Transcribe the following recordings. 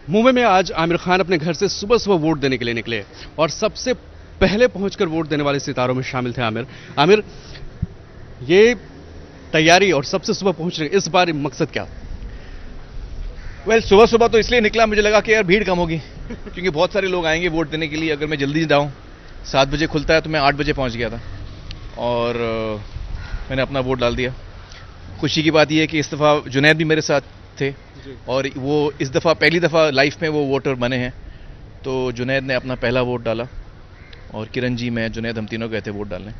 मुंबई में आज आमिर खान अपने घर से सुबह सुबह वोट देने के लिए निकले और सबसे पहले पहुंचकर वोट देने वाले सितारों में शामिल थे आमिर। आमिर, ये तैयारी और सबसे सुबह पहुंचने इस बार मकसद क्या? सुबह सुबह तो इसलिए निकला, मुझे लगा कि यार भीड़ कम होगी क्योंकि बहुत सारे लोग आएंगे वोट देने के लिए। अगर मैं जल्दी जाऊँ, 7 बजे खुलता है, तो मैं 8 बजे पहुँच गया था और मैंने अपना वोट डाल दिया। खुशी की बात यह है कि इस दफ़ा जुनैद भी मेरे साथ थे और वो इस दफ़ा पहली दफ़ा लाइफ में वो वोटर बने हैं। तो जुनैद ने अपना पहला वोट डाला और किरण जी, मैं, जुनैद, हम तीनों गए थे वोट डालने।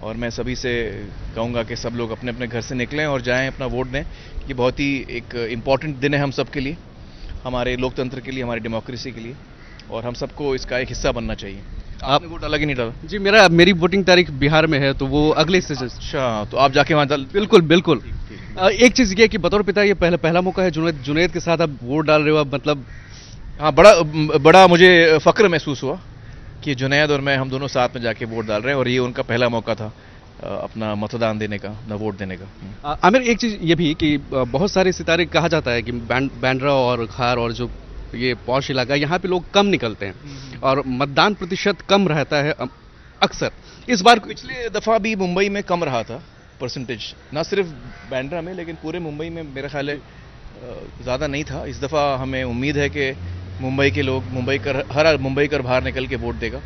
और मैं सभी से कहूँगा कि सब लोग अपने अपने घर से निकलें और जाएं, अपना वोट दें। ये बहुत ही एक इम्पॉर्टेंट दिन है हम सब के लिए, हमारे लोकतंत्र के लिए, हमारी डेमोक्रेसी के लिए, और हम सबको इसका एक हिस्सा बनना चाहिए। आपने वोट डाला कि नहीं डाला? जी, मेरी वोटिंग तारीख बिहार में है, तो वो अगले से। अच्छा, तो आप जाके वहाँ डाल? बिल्कुल बिल्कुल। एक चीज़ ये कि बतौर पिता ये पहला मौका है जुनैद के साथ आप वोट डाल रहे हो, मतलब? हाँ, बड़ा मुझे फ़ख्र महसूस हुआ कि जुनैद और मैं, हम दोनों साथ में जाके वोट डाल रहे हैं और ये उनका पहला मौका था अपना मतदान देने का, अपना वोट देने का। आमिर, एक चीज़ ये भी कि बहुत सारे सितारे, कहा जाता है कि बांद्रा और खार और जो ये पॉश इलाका, यहाँ पे लोग कम निकलते हैं और मतदान प्रतिशत कम रहता है अक्सर। इस बार पिछले दफ़ा भी मुंबई में कम रहा था परसेंटेज, ना सिर्फ बांद्रा में लेकिन पूरे मुंबई में मेरा ख्याल है ज़्यादा नहीं था। इस दफ़ा हमें उम्मीद है कि मुंबई के लोग, हर मुंबईकर बाहर निकल के वोट देगा,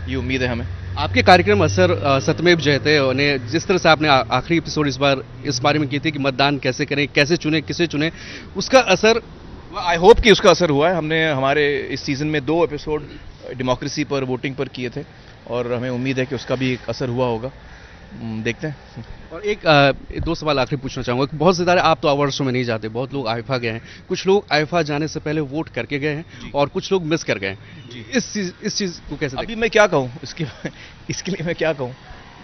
ये उम्मीद है हमें। आपके कार्यक्रम असर सत्यमेव जयते ने जिस तरह से आपने आखिरी एपिसोड इस बारे में की थी कि मतदान कैसे करें, कैसे चुने, किसे चुने, उसका असर, आई होप कि उसका असर हुआ है। हमने हमारे इस सीज़न में 2 एपिसोड डेमोक्रेसी पर, वोटिंग पर किए थे और हमें उम्मीद है कि उसका भी एक असर हुआ होगा। देखते हैं। और एक 2 सवाल आखिरी पूछना चाहूँगा। बहुत सितारे, आप तो अवार्ड शो में नहीं जाते, बहुत लोग आईफा गए हैं, कुछ लोग आईफा जाने से पहले वोट करके गए हैं और कुछ लोग मिस कर गए हैं। इस चीज़ को कैसे अभी मैं क्या कहूँ इसके लिए मैं क्या कहूँ?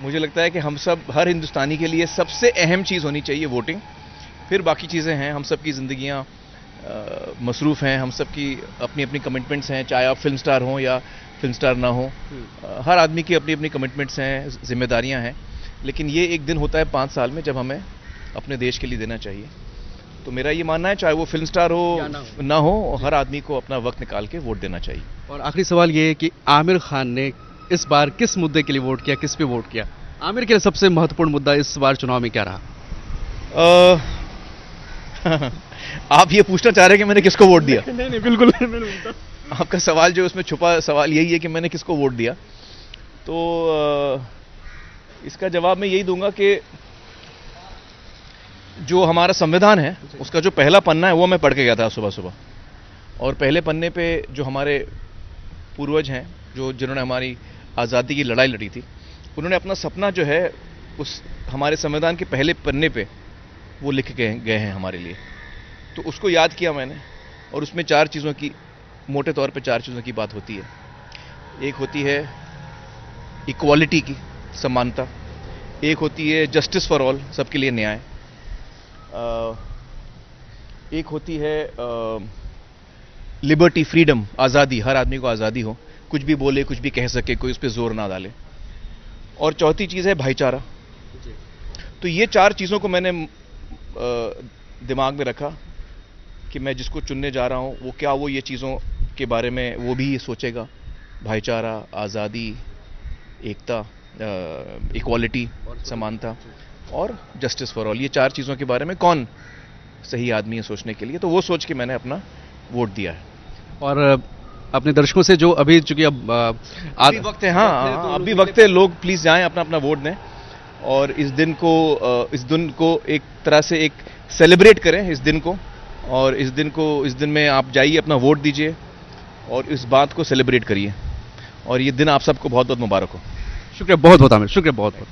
मुझे लगता है कि हम सब, हर हिंदुस्तानी के लिए सबसे अहम चीज़ होनी चाहिए वोटिंग, फिर बाकी चीज़ें हैं। हम सब की ज़िंदगियाँ मसरूफ़ हैं, हम सब की अपनी अपनी कमिटमेंट्स हैं, चाहे आप फिल्म स्टार हों या फिल्म स्टार ना हो। हर आदमी की अपनी अपनी कमिटमेंट्स हैं, जिम्मेदारियाँ हैं, लेकिन ये एक दिन होता है 5 साल में जब हमें अपने देश के लिए देना चाहिए। तो मेरा ये मानना है, चाहे वो फिल्म स्टार हो ना हो, हर आदमी को अपना वक्त निकाल के वोट देना चाहिए। और आखिरी सवाल ये है कि आमिर खान ने इस बार किस मुद्दे के लिए वोट किया, किस पे वोट किया? आमिर के लिए सबसे महत्वपूर्ण मुद्दा इस बार चुनाव में क्या रहा? आप ये पूछना चाह रहे हैं कि मैंने किसको वोट दिया? नहीं, बिल्कुल। आपका सवाल, जो उसमें छुपा सवाल, यही है कि मैंने किसको वोट दिया। तो इसका जवाब मैं यही दूंगा कि जो हमारा संविधान है, उसका जो पहला पन्ना है वो मैं पढ़ के गया था सुबह सुबह, और पहले पन्ने पे जो हमारे पूर्वज हैं, जिन्होंने हमारी आज़ादी की लड़ाई लड़ी थी, उन्होंने अपना सपना जो है उस हमारे संविधान के पहले पन्ने पे वो लिख के गए हैं हमारे लिए। तो उसको याद किया मैंने, और उसमें 4 चीज़ों की, मोटे तौर पे 4 चीज़ों की बात होती है। एक होती है इक्वालिटी की, समानता। एक होती है जस्टिस फॉर ऑल, सबके लिए न्याय। एक होती है लिबर्टी, फ्रीडम, आज़ादी, हर आदमी को आज़ादी हो, कुछ भी बोले, कुछ भी कह सके, कोई उस पर जोर ना डाले। और चौथी चीज़ है भाईचारा। तो ये 4 चीज़ों को मैंने दिमाग में रखा कि मैं जिसको चुनने जा रहा हूँ वो ये चीज़ों के बारे में वो भी सोचेगा। भाईचारा, आज़ादी, एकता, इक्वालिटी, समानता, और जस्टिस फॉर ऑल। ये 4 चीज़ों के बारे में कौन सही आदमी है सोचने के लिए, तो वो सोच के मैंने अपना वोट दिया है। और अपने दर्शकों से, जो अभी, चूंकि अब अभी वक्त है, हाँ, अभी वक्त है, लोग प्लीज़ जाएं, अपना अपना वोट दें और इस दिन को एक तरह से एक सेलिब्रेट करें इस दिन को। और इस दिन में आप जाइए, अपना वोट दीजिए और इस बात को सेलिब्रेट करिए। और ये दिन आप सबको बहुत बहुत मुबारक हो। शुक्रिया बहुत बहुत आमिर, शुक्रिया बहुत बहुत।